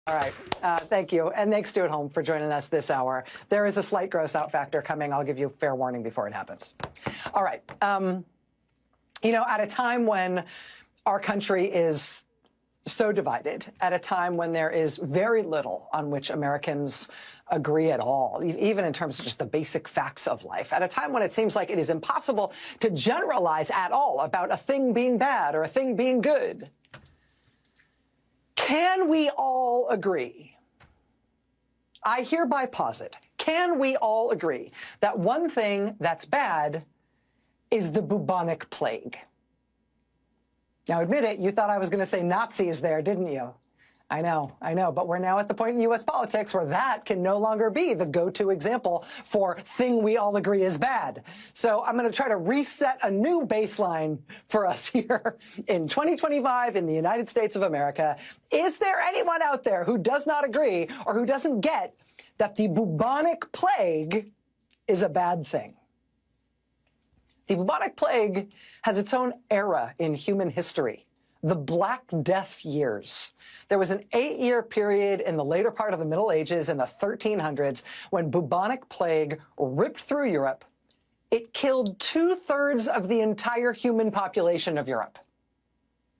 All right. Thank you. And thanks to at home for joining us this hour. There is a slight gross out factor coming. I'll give you fair warning before it happens. All right. You know, at a time when our country is so divided, at a time when there is very little on which Americans agree at all, even in terms of just the basic facts of life, at a time when it seems like it is impossible to generalize at all about a thing being bad or a thing being good, can we all agree? I hereby posit, can we all agree that one thing that's bad is the bubonic plague? Now, admit it, you thought I was going to say Nazis there, didn't you? I know, but we're now at the point in U.S. politics where that can no longer be the go-to example for thing we all agree is bad. So I'm going to try to reset a new baseline for us here in 2025 in the United States of America. Is there anyone out there who does not agree or who doesn't get that the bubonic plague is a bad thing? The bubonic plague has its own era in human history, the Black Death years. There was an 8-year period in the later part of the Middle Ages in the 1300s when bubonic plague ripped through Europe. It killed 2/3 of the entire human population of Europe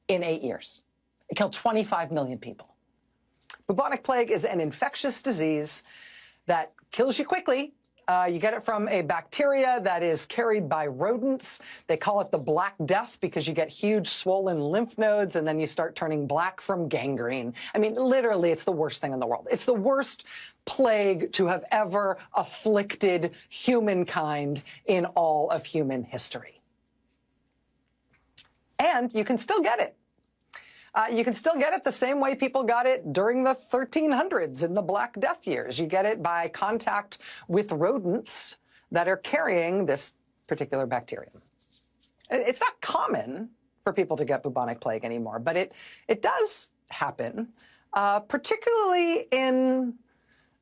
in 8 years. It killed 25 million people. Bubonic plague is an infectious disease that kills you quickly. You get it from a bacteria that is carried by rodents. They call it the Black Death because you get huge swollen lymph nodes and then you start turning black from gangrene. I mean, literally, it's the worst thing in the world. It's the worst plague to have ever afflicted humankind in all of human history. And you can still get it. You can still get it the same way people got it during the 1300s in the Black Death years. You get it by contact with rodents that are carrying this particular bacterium. It's not common for people to get bubonic plague anymore, but it does happen, particularly in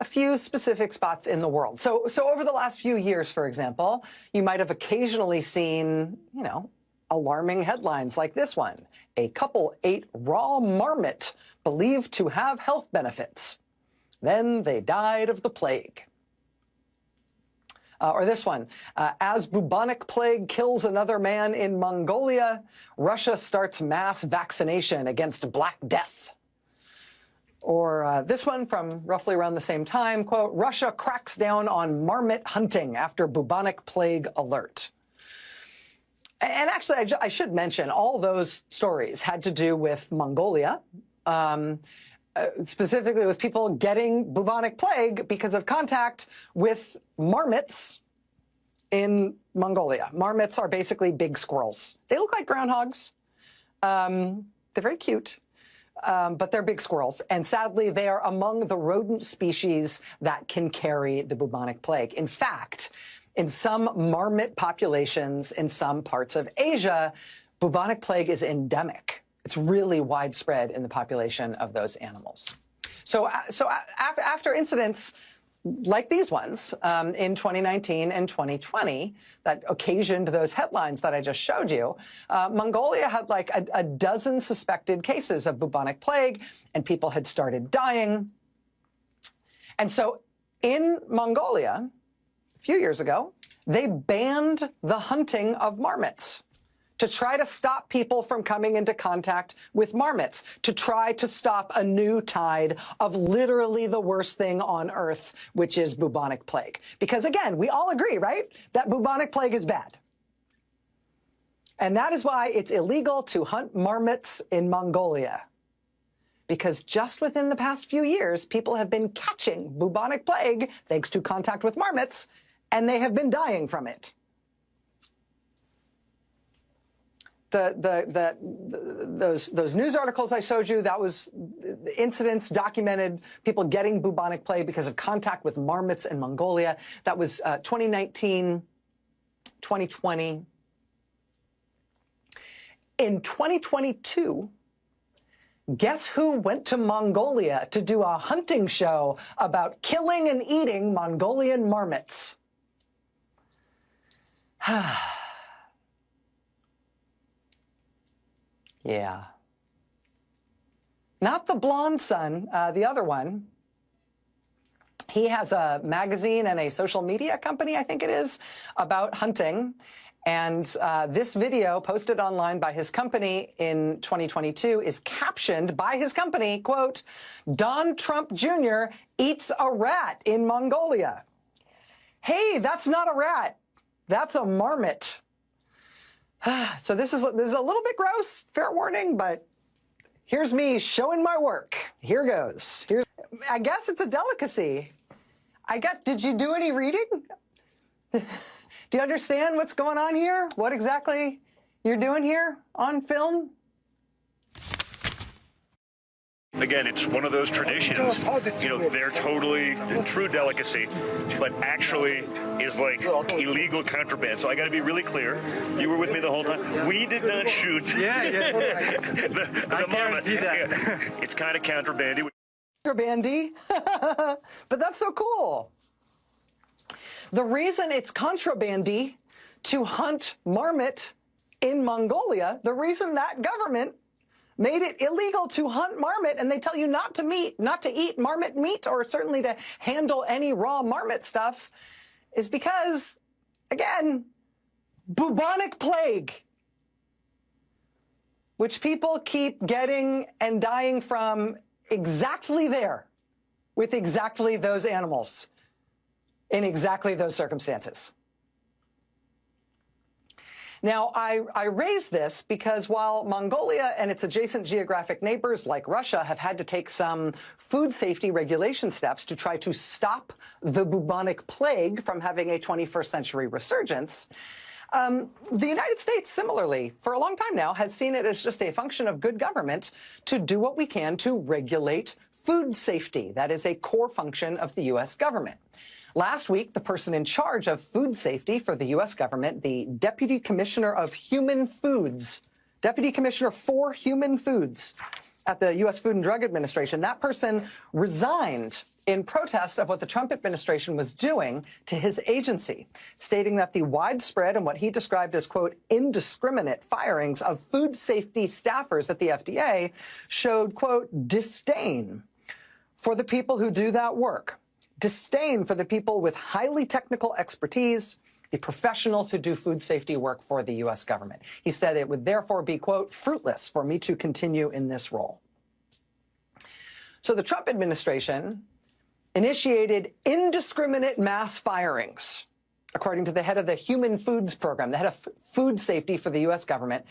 a few specific spots in the world. So over the last few years, for example, you might have occasionally seen, you know, alarming headlines like this one. A couple ate raw marmot believed to have health benefits. Then they died of the plague. Or this one, as bubonic plague kills another man in Mongolia, Russia starts mass vaccination against Black Death. Or this one from roughly around the same time, quote, Russia cracks down on marmot hunting after bubonic plague alert. And actually, I should mention, all those stories had to do with Mongolia, specifically with people getting bubonic plague because of contact with marmots in Mongolia. Marmots are basically big squirrels. They look like groundhogs. They're very cute, but they're big squirrels. And sadly, they are among the rodent species that can carry the bubonic plague. In fact, in some marmot populations in some parts of Asia, bubonic plague is endemic. It's really widespread in the population of those animals. So after incidents like these ones in 2019 and 2020 that occasioned those headlines that I just showed you, Mongolia had like a dozen suspected cases of bubonic plague, and people had started dying. And so in Mongolia, a few years ago, they banned the hunting of marmots to try to stop people from coming into contact with marmots, to try to stop a new tide of literally the worst thing on earth, which is bubonic plague. Because again, we all agree, right, that bubonic plague is bad. And that is why it's illegal to hunt marmots in Mongolia. Because just within the past few years, people have been catching bubonic plague thanks to contact with marmots, and they have been dying from it. Those news articles I showed you, that was the incidents documented people getting bubonic plague because of contact with marmots in Mongolia. That was 2019, 2020. In 2022, guess who went to Mongolia to do a hunting show about killing and eating Mongolian marmots? Yeah. Not the blonde son, the other one. He has a magazine and a social media company, I think it is, about hunting. And this video posted online by his company in 2022 is captioned by his company, quote, "Don Trump Jr. eats a rat in Mongolia." Hey, that's not a rat. That's a marmot. So this is a little bit gross, fair warning, but here's me showing my work. Here goes. I guess it's a delicacy. I guess, did you do any reading? Do you understand what's going on here? What exactly you're doing here on film? Again, it's one of those traditions, you know, they're totally true delicacy, but actually is like illegal contraband. So I got to be really clear. You were with me the whole time. We did not shoot the marmot. Yeah, it's kind of contrabandy. Contrabandy, but that's so cool. The reason it's contrabandy to hunt marmot in Mongolia, the reason that government made it illegal to hunt marmot, and they tell you not to eat marmot meat, or certainly to handle any raw marmot stuff, is because, again, bubonic plague, which people keep getting and dying from exactly there, with exactly those animals, in exactly those circumstances. Now, I raise this because while Mongolia and its adjacent geographic neighbors like Russia have had to take some food safety regulation steps to try to stop the bubonic plague from having a 21st century resurgence, the United States, similarly, for a long time now, has seen it as just a function of good government to do what we can to regulate food safety. That is a core function of the U.S. government. Last week, the person in charge of food safety for the U.S. government, the Deputy Commissioner of Human Foods, Deputy Commissioner for Human Foods at the U.S. Food and Drug Administration, that person resigned in protest of what the Trump administration was doing to his agency, stating that the widespread and what he described as, quote, indiscriminate firings of food safety staffers at the FDA showed, quote, disdain for the people who do that work. Disdain for the people with highly technical expertise, the professionals who do food safety work for the U.S. government. He said it would therefore be, quote, fruitless for me to continue in this role. So the Trump administration initiated indiscriminate mass firings, according to the head of the Human Foods Program, the head of food safety for the U.S. government.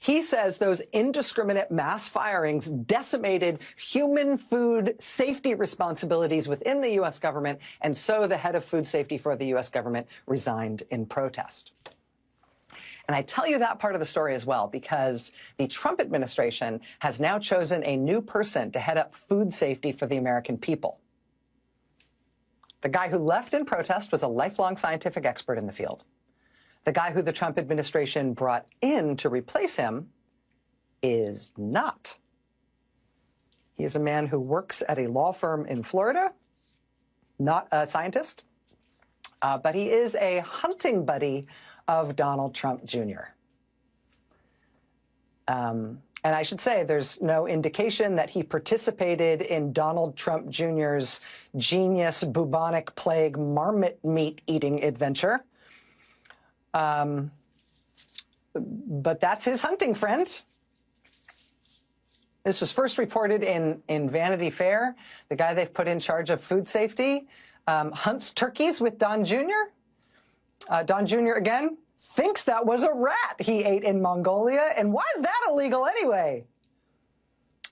He says those indiscriminate mass firings decimated human food safety responsibilities within the U.S. government, and so the head of food safety for the U.S. government resigned in protest. And I tell you that part of the story as well because the Trump administration has now chosen a new person to head up food safety for the American people. The guy who left in protest was a lifelong scientific expert in the field. The guy who the Trump administration brought in to replace him is not. He is a man who works at a law firm in Florida, not a scientist, but he is a hunting buddy of Donald Trump Jr. And I should say there's no indication that he participated in Donald Trump Jr.'s genius bubonic plague marmot meat eating adventure. But that's his hunting friend. This was first reported in Vanity Fair. The guy they've put in charge of food safety hunts turkeys with Don Jr. Don Jr., again, thinks that was a rat he ate in Mongolia. And why is that illegal anyway?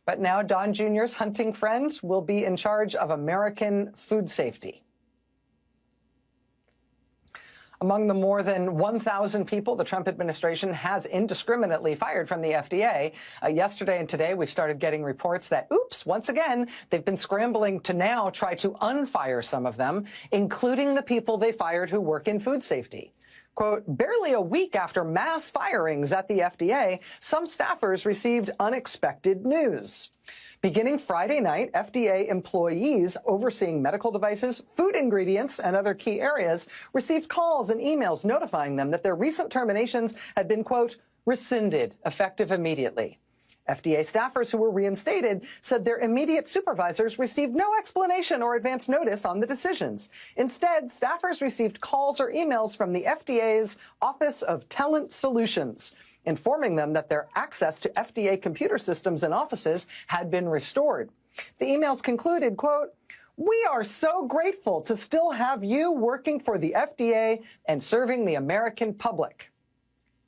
But now Don Jr.'s hunting friend will be in charge of American food safety. Among the more than 1,000 people the Trump administration has indiscriminately fired from the FDA, yesterday and today we've started getting reports that, oops, once again, they've been scrambling to now try to unfire some of them, including the people they fired who work in food safety. Quote, barely a week after mass firings at the FDA, some staffers received unexpected news. Beginning Friday night, FDA employees overseeing medical devices, food ingredients, and other key areas received calls and emails notifying them that their recent terminations had been, quote, rescinded, effective immediately. FDA staffers who were reinstated said their immediate supervisors received no explanation or advance notice on the decisions. Instead, staffers received calls or emails from the FDA's Office of Talent Solutions, informing them that their access to FDA computer systems and offices had been restored. The emails concluded, quote, "We are so grateful to still have you working for the FDA and serving the American public."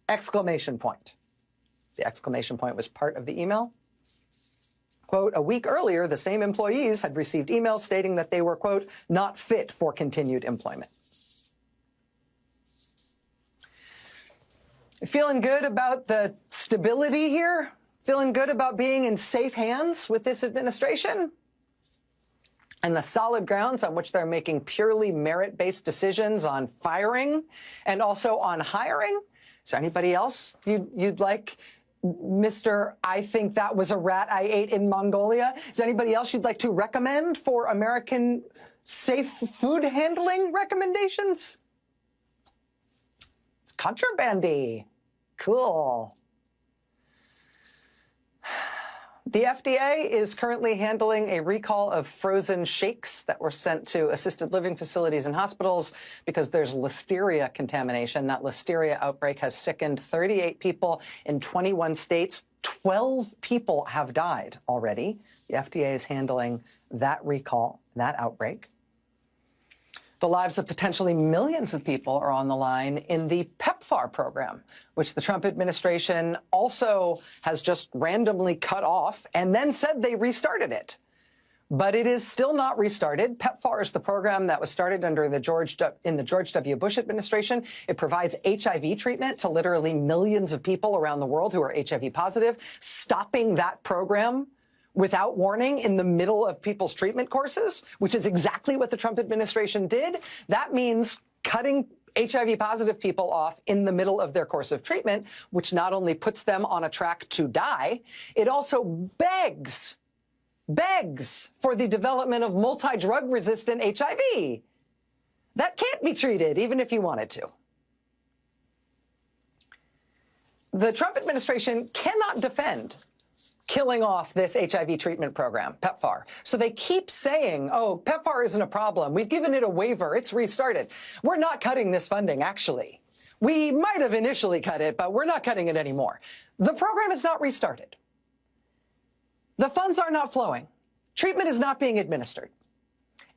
Exclamation point. The exclamation point was part of the email. Quote, a week earlier, the same employees had received emails stating that they were, quote, not fit for continued employment. Feeling good about the stability here? Feeling good about being in safe hands with this administration? And the solid grounds on which they're making purely merit-based decisions on firing and also on hiring? Is there anybody else you'd like, Mr. I think that was a rat I ate in Mongolia? Is there anybody else you'd like to recommend for American safe food handling recommendations? It's contrabandy. Cool. The FDA is currently handling a recall of frozen shakes that were sent to assisted living facilities and hospitals because there's listeria contamination. That listeria outbreak has sickened 38 people in 21 states. 12 people have died already. The FDA is handling that recall, that outbreak. The lives of potentially millions of people are on the line in the PEPFAR program, which the Trump administration also has just randomly cut off and then said they restarted it. But it is still not restarted. PEPFAR is the program that was started under the George W. Bush administration. It provides HIV treatment to literally millions of people around the world who are HIV positive. Stopping that program without warning in the middle of people's treatment courses, which is exactly what the Trump administration did, that means cutting HIV positive people off in the middle of their course of treatment, which not only puts them on a track to die, it also begs for the development of multi-drug resistant HIV. That can't be treated, even if you wanted to. The Trump administration cannot defend killing off this HIV treatment program, PEPFAR. So they keep saying, oh, PEPFAR isn't a problem. We've given it a waiver. It's restarted. We're not cutting this funding, actually. We might have initially cut it, but we're not cutting it anymore. The program is not restarted. The funds are not flowing. Treatment is not being administered.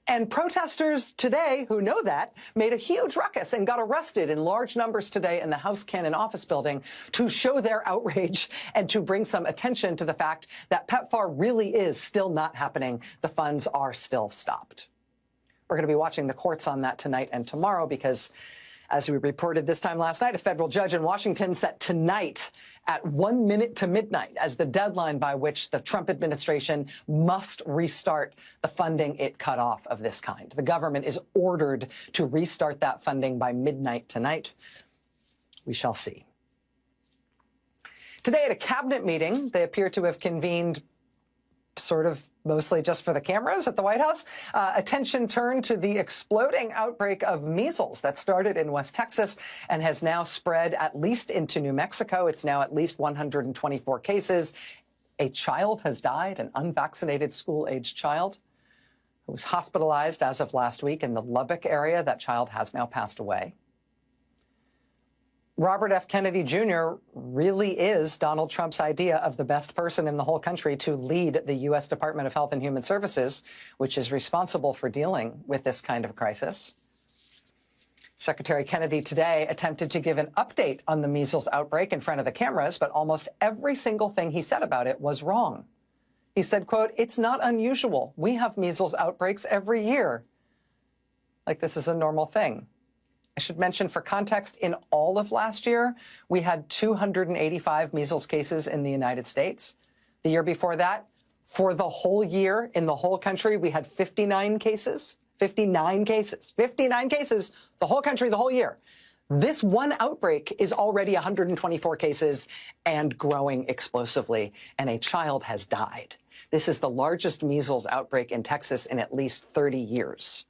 And protesters today who know that made a huge ruckus and got arrested in large numbers today in the House Cannon office building to show their outrage and to bring some attention to the fact that PEPFAR really is still not happening. The funds are still stopped. We're going to be watching the courts on that tonight and tomorrow because, as we reported this time last night, a federal judge in Washington set tonight at 1 minute to midnight as the deadline by which the Trump administration must restart the funding it cut off of this kind. The government is ordered to restart that funding by midnight tonight. We shall see. Today at a cabinet meeting, they appear to have convened sort of mostly just for the cameras at the White House. Attention turned to the exploding outbreak of measles that started in West Texas and has now spread at least into New Mexico. It's now at least 124 cases. A child has died, an unvaccinated school-aged child who was hospitalized as of last week in the Lubbock area. That child has now passed away. Robert F. Kennedy Jr. really is Donald Trump's idea of the best person in the whole country to lead the U.S. Department of Health and Human Services, which is responsible for dealing with this kind of crisis. Secretary Kennedy today attempted to give an update on the measles outbreak in front of the cameras, but almost every single thing he said about it was wrong. He said, quote, "It's not unusual. We have measles outbreaks every year." Like this is a normal thing. I should mention, for context, in all of last year, we had 285 measles cases in the United States. The year before that, for the whole year in the whole country, we had 59 cases. 59 cases. 59 cases, the whole country, the whole year. This one outbreak is already 124 cases and growing explosively, and a child has died. This is the largest measles outbreak in Texas in at least 30 years.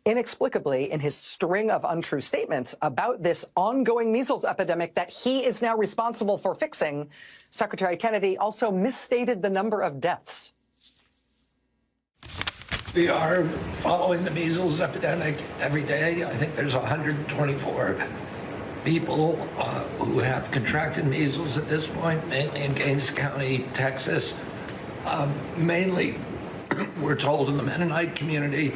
Inexplicably, in his string of untrue statements about this ongoing measles epidemic that he is now responsible for fixing, Secretary Kennedy also misstated the number of deaths. We are following the measles epidemic every day. I think there's 124 people who have contracted measles at this point, mainly in Gaines County, Texas. Mainly, we're told, in the Mennonite community.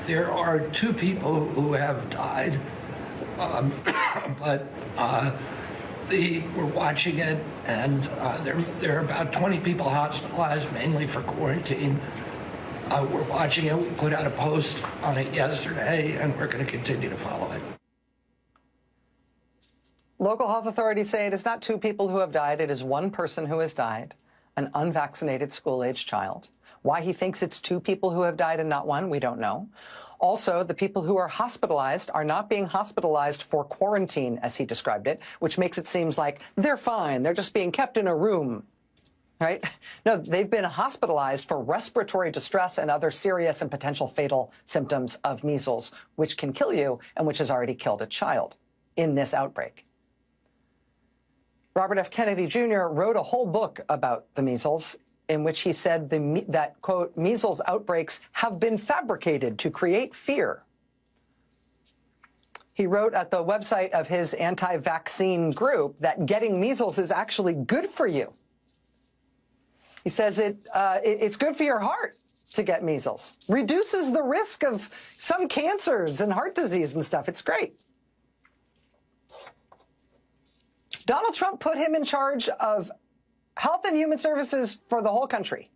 There are 2 people who have died, but we're watching it, and there are about 20 people hospitalized, mainly for quarantine. We're watching it. We put out a post on it yesterday, and we're going to continue to follow it. Local health authorities say it is not 2 people who have died. It is 1 person who has died, an unvaccinated school-age child. Why he thinks it's 2 people who have died and not 1, we don't know. Also, the people who are hospitalized are not being hospitalized for quarantine, as he described it, which makes it seem like they're fine. They're just being kept in a room, right? No, they've been hospitalized for respiratory distress and other serious and potential fatal symptoms of measles, which can kill you and which has already killed a child in this outbreak. Robert F. Kennedy Jr. wrote a whole book about the measles, in which he said that, quote, measles outbreaks have been fabricated to create fear. He wrote at the website of his anti-vaccine group that getting measles is actually good for you. He says it's good for your heart to get measles. Reduces the risk of some cancers and heart disease and stuff. It's great. Donald Trump put him in charge of Health and Human Services for the whole country.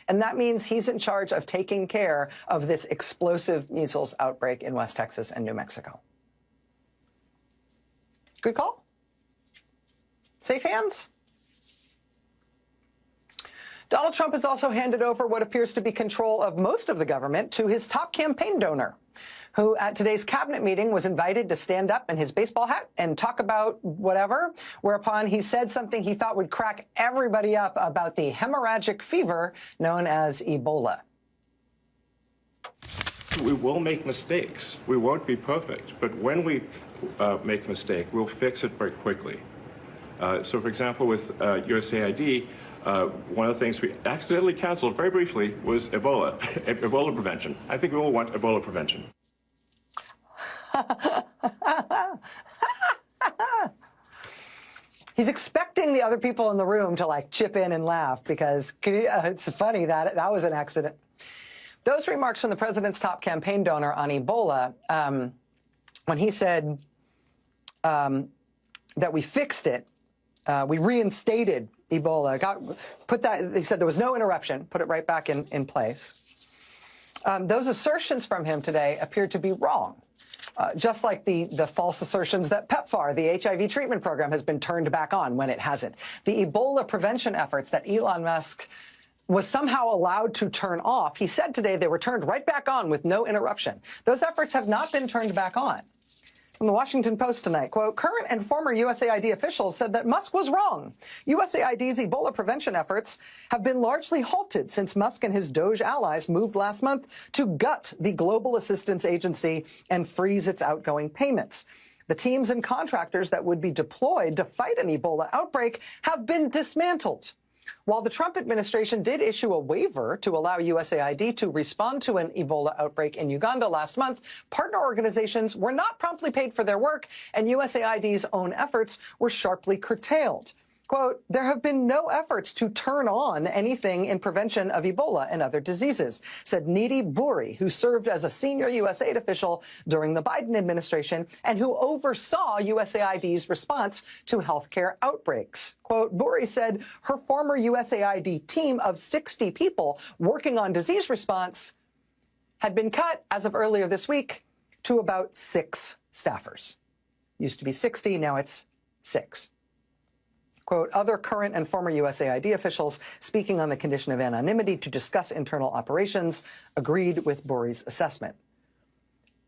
And that means he's in charge of taking care of this explosive measles outbreak in West Texas and New Mexico. Good call. Safe hands. Donald Trump has also handed over what appears to be control of most of the government to his top campaign donor, who at today's cabinet meeting was invited to stand up in his baseball hat and talk about whatever, whereupon he said something he thought would crack everybody up about the hemorrhagic fever known as Ebola. We will make mistakes. We won't be perfect. But when we make a mistake, we'll fix it very quickly. So, for example, with USAID, one of the things we accidentally canceled very briefly was Ebola, Ebola prevention. I think we all want Ebola prevention. He's expecting the other people in the room to like chip in and laugh because it's funny that that was an accident. Those remarks from the president's top campaign donor on Ebola, when he said that we fixed it, we reinstated Ebola, he said there was no interruption, put it right back in place. Those assertions from him today appear to be wrong. Just like the false assertions that PEPFAR, the HIV treatment program, has been turned back on when it hasn't. The Ebola prevention efforts that Elon Musk was somehow allowed to turn off, he said today they were turned right back on with no interruption. Those efforts have not been turned back on. From the Washington Post tonight, quote, current and former USAID officials said that Musk was wrong. USAID's Ebola prevention efforts have been largely halted since Musk and his Doge allies moved last month to gut the global assistance agency and freeze its outgoing payments. The teams and contractors that would be deployed to fight an Ebola outbreak have been dismantled. While the Trump administration did issue a waiver to allow USAID to respond to an Ebola outbreak in Uganda last month, partner organizations were not promptly paid for their work, and USAID's own efforts were sharply curtailed. Quote, there have been no efforts to turn on anything in prevention of Ebola and other diseases, said Nidhi Buri, who served as a senior USAID official during the Biden administration and who oversaw USAID's response to healthcare outbreaks. Quote, Buri said her former USAID team of 60 people working on disease response had been cut, as of earlier this week, to about 6 staffers. Used to be 60, now it's 6. Quote, other current and former USAID officials speaking on the condition of anonymity to discuss internal operations agreed with Buri's assessment.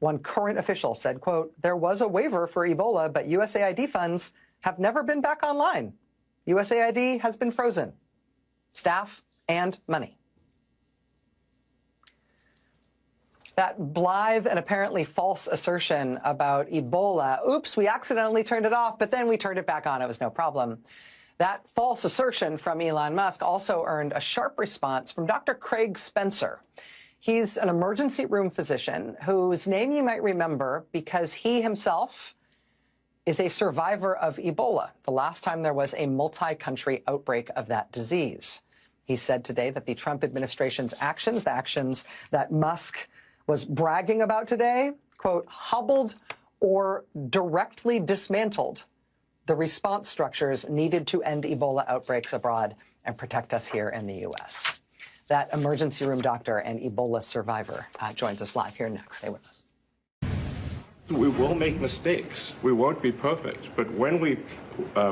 One current official said, quote, there was a waiver for Ebola, but USAID funds have never been back online. USAID has been frozen. Staff and money. That blithe and apparently false assertion about Ebola, oops, we accidentally turned it off, but then we turned it back on. It was no problem. That false assertion from Elon Musk also earned a sharp response from Dr. Craig Spencer. He's an emergency room physician whose name you might remember because he himself is a survivor of Ebola, the last time there was a multi-country outbreak of that disease. He said today that the Trump administration's actions, the actions that Musk was bragging about today, quote, hobbled or directly dismantled the response structures needed to end Ebola outbreaks abroad and protect us here in the U.S. That emergency room doctor and Ebola survivor joins us live here next. Stay with us. We will make mistakes. We won't be perfect. But when we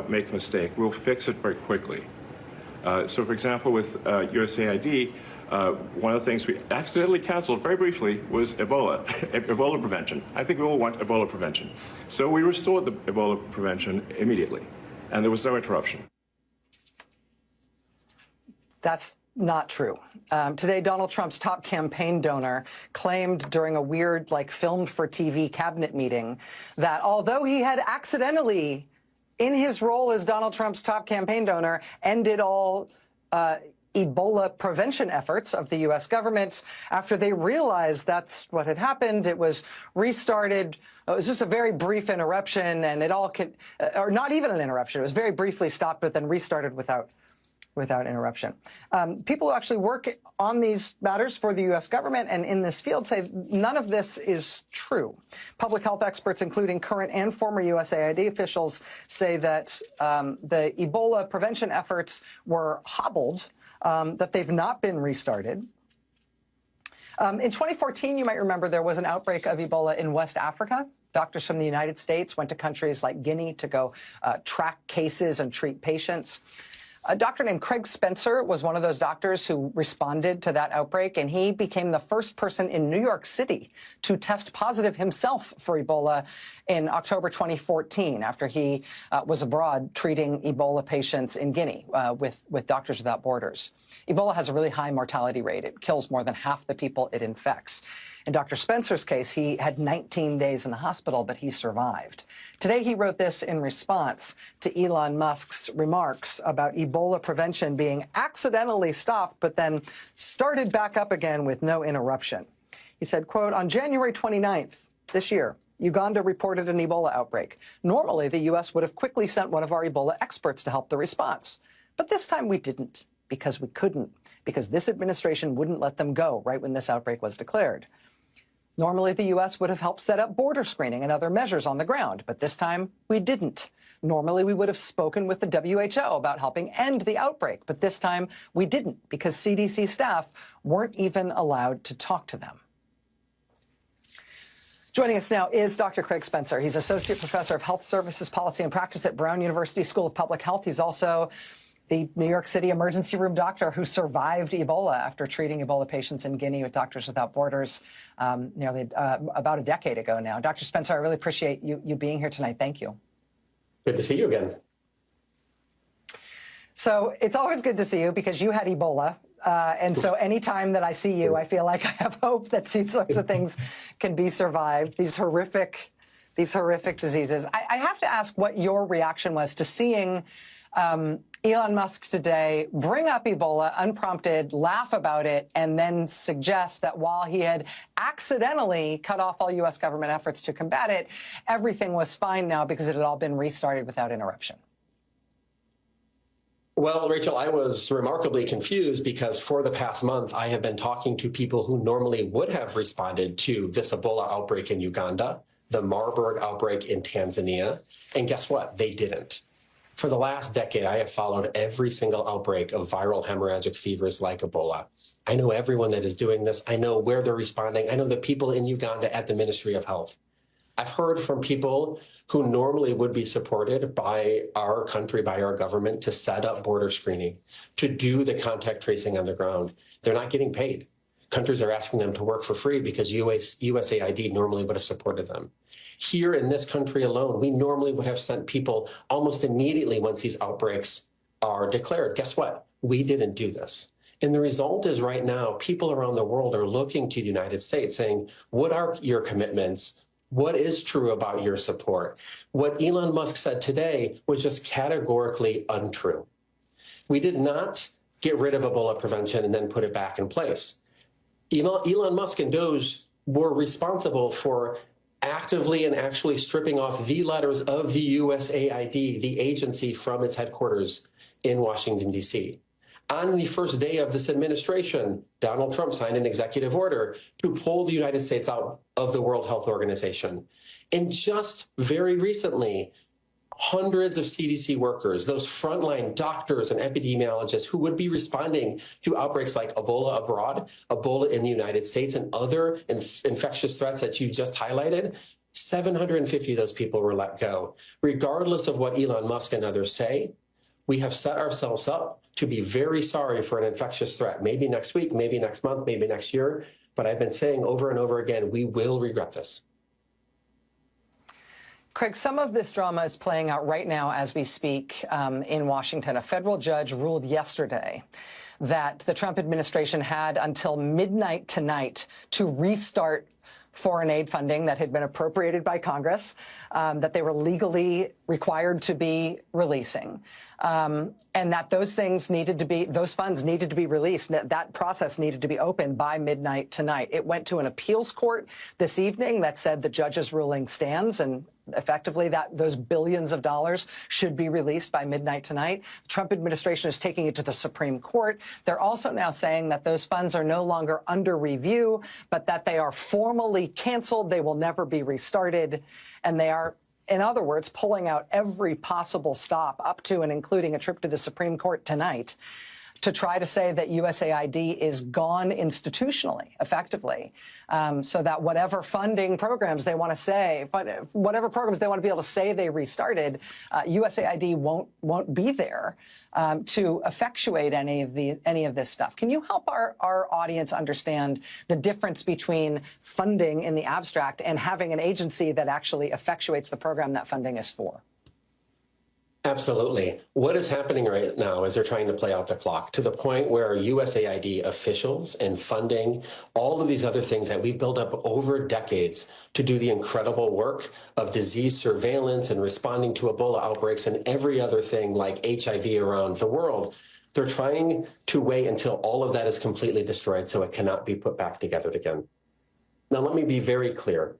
make a mistake, we'll fix it very quickly. So, for example, with USAID, one of the things we accidentally canceled very briefly was Ebola, Ebola prevention. I think we all want Ebola prevention. So we restored the Ebola prevention immediately, and there was no interruption. That's not true. Today, Donald Trump's top campaign donor claimed during a weird, filmed for TV cabinet meeting that although he had accidentally, in his role as Donald Trump's top campaign donor, ended all Ebola prevention efforts of the U.S. government, after they realized that's what had happened, it was restarted. It was just a very brief interruption, and it all could, or not even an interruption. It was very briefly stopped, but then restarted without interruption. People who actually work on these matters for the U.S. government and in this field say none of this is true. Public health experts, including current and former USAID officials, say that the Ebola prevention efforts were hobbled, that they've not been restarted. In 2014, you might remember there was an outbreak of Ebola in West Africa. Doctors from the United States went to countries like Guinea to go track cases and treat patients. A doctor named Craig Spencer was one of those doctors who responded to that outbreak, and he became the first person in New York City to test positive himself for Ebola in October 2014, after he was abroad treating Ebola patients in Guinea with Doctors Without Borders. Ebola has a really high mortality rate. It kills more than half the people it infects. In Dr. Spencer's case, he had 19 days in the hospital, but he survived. Today, he wrote this in response to Elon Musk's remarks about Ebola prevention being accidentally stopped, but then started back up again with no interruption. He said, quote, on January 29th this year, Uganda reported an Ebola outbreak. Normally, the U.S. would have quickly sent one of our Ebola experts to help the response. But this time we didn't, because we couldn't, because this administration wouldn't let them go right when this outbreak was declared. Normally, the U.S. would have helped set up border screening and other measures on the ground, but this time we didn't. Normally, we would have spoken with the WHO about helping end the outbreak, but this time we didn't because CDC staff weren't even allowed to talk to them. Joining us now is Dr. Craig Spencer. He's Associate Professor of Health Services Policy and Practice at Brown University School of Public Health. He's also the New York City emergency room doctor who survived Ebola after treating Ebola patients in Guinea with Doctors Without Borders nearly about a decade ago now. Dr. Spencer, I really appreciate you being here tonight. Thank you. Good to see you again. So it's always good to see you because you had Ebola. And so anytime that I see you, I feel like I have hope that these sorts of things can be survived, these horrific diseases. I have to ask what your reaction was to seeing Elon Musk today bring up Ebola unprompted, laugh about it, and then suggest that while he had accidentally cut off all U.S. government efforts to combat it, everything was fine now because it had all been restarted without interruption. Well, Rachel, I was remarkably confused because for the past month, I have been talking to people who normally would have responded to this Ebola outbreak in Uganda, the Marburg outbreak in Tanzania, and guess what? They didn't. For the last decade, I have followed every single outbreak of viral hemorrhagic fevers like Ebola. I know everyone that is doing this. I know where they're responding. I know the people in Uganda at the Ministry of Health. I've heard from people who normally would be supported by our country, by our government, to set up border screening, to do the contact tracing on the ground. They're not getting paid. Countries are asking them to work for free because USAID normally would have supported them. Here in this country alone, we normally would have sent people almost immediately once these outbreaks are declared. Guess what? We didn't do this. And the result is right now, people around the world are looking to the United States saying, what are your commitments? What is true about your support? What Elon Musk said today was just categorically untrue. We did not get rid of Ebola prevention and then put it back in place. Elon Musk and Doge were responsible for actively and actually stripping off the letters of the USAID, the agency, from its headquarters in Washington, D.C. On the first day of this administration, Donald Trump signed an executive order to pull the United States out of the World Health Organization. And just very recently, hundreds of CDC workers, those frontline doctors and epidemiologists who would be responding to outbreaks like Ebola abroad, Ebola in the United States, and other infectious threats that you just highlighted, 750 of those people were let go. Regardless of what Elon Musk and others say, we have set ourselves up to be very sorry for an infectious threat, maybe next week, maybe next month, maybe next year. But I've been saying over and over again, we will regret this. Craig, some of this drama is playing out right now as we speak in Washington. A federal judge ruled yesterday that the Trump administration had until midnight tonight to restart foreign aid funding that had been appropriated by Congress, that they were legally required to be releasing, and that those funds needed to be released. That process needed to be open by midnight tonight. It went to an appeals court this evening that said the judge's ruling stands, and effectively that those billions of dollars should be released by midnight tonight. The Trump administration is taking it to the Supreme Court. They're also now saying that those funds are no longer under review, but that they are formally canceled. They will never be restarted. And they are, in other words, pulling out every possible stop up to and including a trip to the Supreme Court tonight to try to say that USAID is gone institutionally, effectively, so that whatever funding programs they want to say, whatever programs they want to be able to say they restarted, USAID won't be there to effectuate any of this stuff. Can you help our audience understand the difference between funding in the abstract and having an agency that actually effectuates the program that funding is for? Absolutely. What is happening right now is they're trying to play out the clock to the point where USAID officials and funding, all of these other things that we've built up over decades to do the incredible work of disease surveillance and responding to Ebola outbreaks and every other thing like HIV around the world, they're trying to wait until all of that is completely destroyed so it cannot be put back together again. Now, let me be very clear.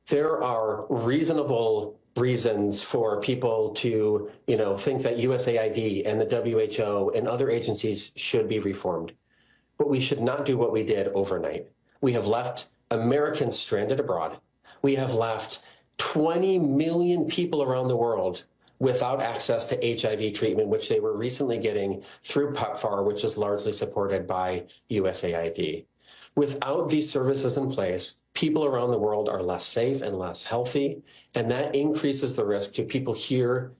There are reasonable reasons for people to, think that USAID and the WHO and other agencies should be reformed. But we should not do what we did overnight. We have left Americans stranded abroad. We have left 20 million people around the world without access to HIV treatment, which they were recently getting through PEPFAR, which is largely supported by USAID. Without these services in place, people around the world are less safe and less healthy, and that increases the risk to people here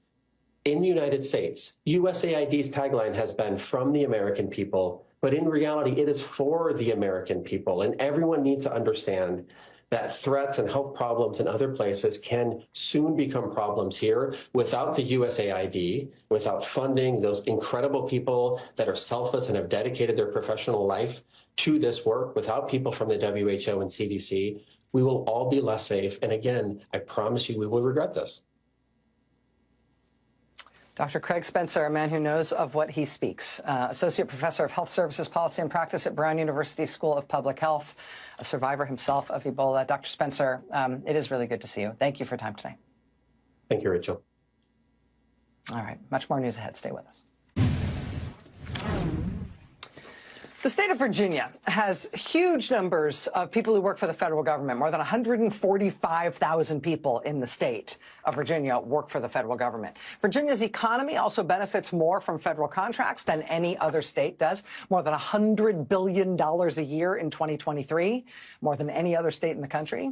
in the United States. USAID's tagline has been from the American people, but in reality, it is for the American people, and everyone needs to understand that threats and health problems in other places can soon become problems here without the USAID, without funding those incredible people that are selfless and have dedicated their professional life to this work, without people from the WHO and CDC. We will all be less safe. And again, I promise you, we will regret this. Dr. Craig Spencer, a man who knows of what he speaks, Associate Professor of Health Services Policy and Practice at Brown University School of Public Health, a survivor himself of Ebola. Dr. Spencer, it is really good to see you. Thank you for your time today. Thank you, Rachel. All right, much more news ahead. Stay with us. The state of Virginia has huge numbers of people who work for the federal government. More than 145,000 people in the state of Virginia work for the federal government. Virginia's economy also benefits more from federal contracts than any other state does. More than $100 billion a year in 2023, more than any other state in the country.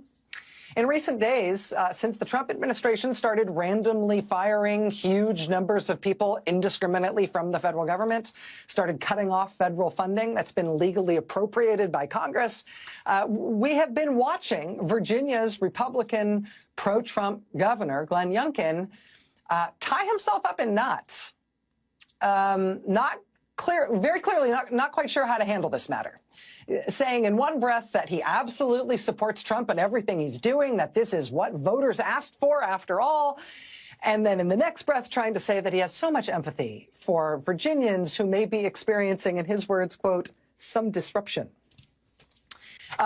In recent days, since the Trump administration started randomly firing huge numbers of people indiscriminately from the federal government, started cutting off federal funding that's been legally appropriated by Congress, we have been watching Virginia's Republican pro-Trump governor, Glenn Youngkin, tie himself up in knots. Not very clearly not quite sure how to handle this matter, saying in one breath that he absolutely supports Trump and everything he's doing, that this is what voters asked for after all, and then in the next breath trying to say that he has so much empathy for Virginians who may be experiencing, in his words, quote, some disruption.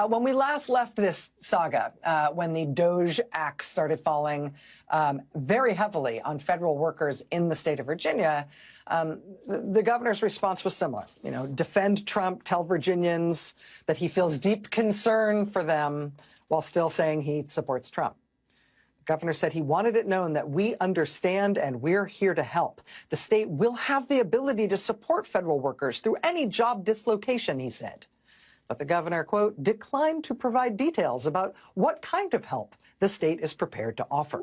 When we last left this saga, when the DOGE Act started falling very heavily on federal workers in the state of Virginia, the governor's response was similar. You know, defend Trump, tell Virginians that he feels deep concern for them while still saying he supports Trump. The governor said he wanted it known that we understand and we're here to help. The state will have the ability to support federal workers through any job dislocation, he said. But the governor, quote, declined to provide details about what kind of help the state is prepared to offer.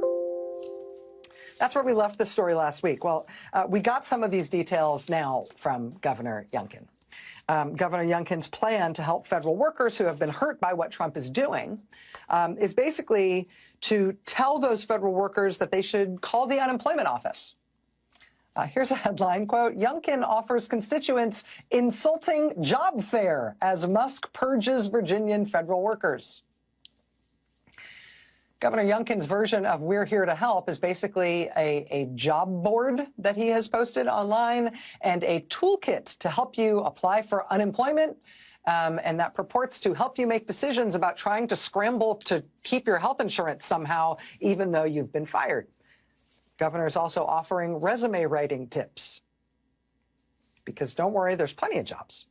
That's where we left the story last week. Well, we got some of these details now from Governor Youngkin. Governor Youngkin's plan to help federal workers who have been hurt by what Trump is doing is basically to tell those federal workers that they should call the unemployment office. Here's a headline, quote, Youngkin offers constituents insulting job fair as Musk purges Virginian federal workers. Governor Youngkin's version of We're Here to Help is basically a job board that he has posted online and a toolkit to help you apply for unemployment, and that purports to help you make decisions about trying to scramble to keep your health insurance somehow, even though you've been fired. Governor is also offering resume writing tips, because don't worry, there's plenty of jobs.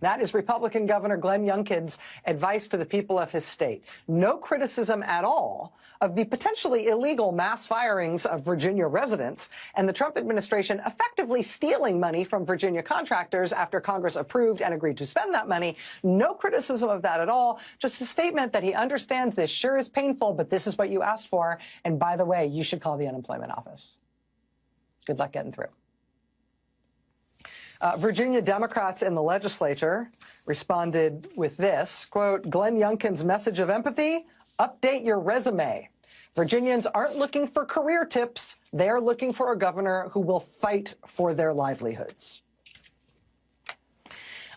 That is Republican Governor Glenn Youngkin's advice to the people of his state. No criticism at all of the potentially illegal mass firings of Virginia residents and the Trump administration effectively stealing money from Virginia contractors after Congress approved and agreed to spend that money. No criticism of that at all. Just a statement that he understands this sure is painful, but this is what you asked for. And by the way, you should call the unemployment office. Good luck getting through. Virginia Democrats in the legislature responded with this, quote, Glenn Youngkin's message of empathy, update your resume. Virginians aren't looking for career tips. They're looking for a governor who will fight for their livelihoods.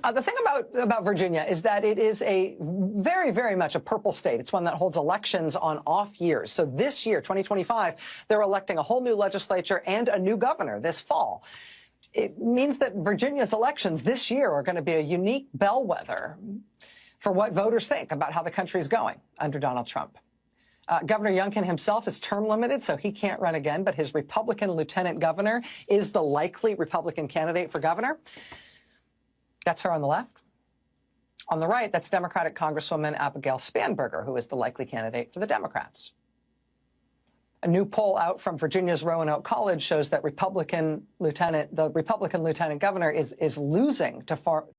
The thing about Virginia is that it is a very, very much a purple state. It's one that holds elections on off years. So this year, 2025, they're electing a whole new legislature and a new governor this fall. It means that Virginia's elections this year are going to be a unique bellwether for what voters think about how the country is going under Donald Trump. Governor Youngkin himself is term limited, so he can't run again, but his Republican lieutenant governor is the likely Republican candidate for governor. That's her on the left. On the right, that's Democratic Congresswoman Abigail Spanberger, who is the likely candidate for the Democrats. A new poll out from Virginia's Roanoke College shows that the Republican lieutenant governor is losing to